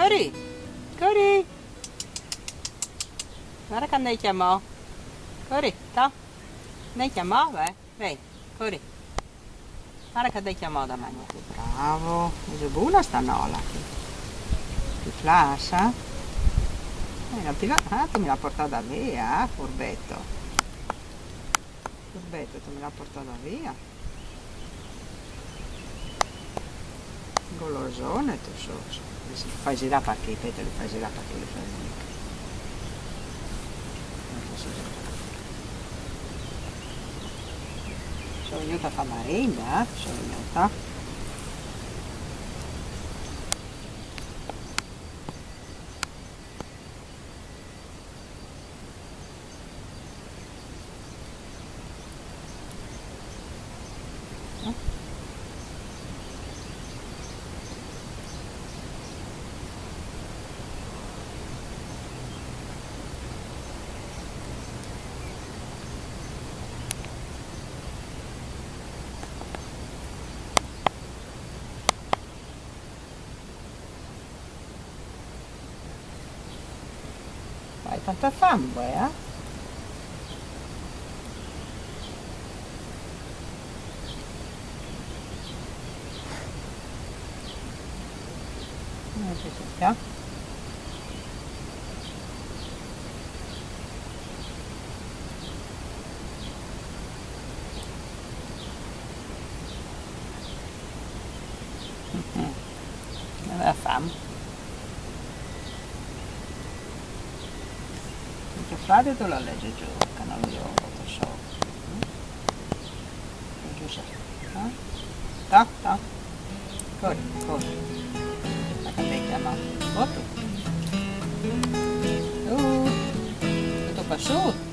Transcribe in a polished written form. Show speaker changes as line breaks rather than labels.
Cori, Cori. Guarda che andai chiamò. Cori, to. Andai chiamò, vai. Vai, Cori. Guarda che andai chiamò da mangiare. Bravo. È buona sta nola. Ti flassa? Non ti tu me l'ha portata via, furbetto. Furbetto, tu me l'ha portata via. Golosone tu so. Fai girare perché, te li fai girare perché li fai mica. Sono venuta a fare merenda, sono venuta. Hai tanta fame, eh? Non si tocca. Aveva fame. Che fate tu la legge giù, che non io lo so. Giusto. Ta, ta. Corri, corri. La che ti chiama. Otto. Tutto qua su.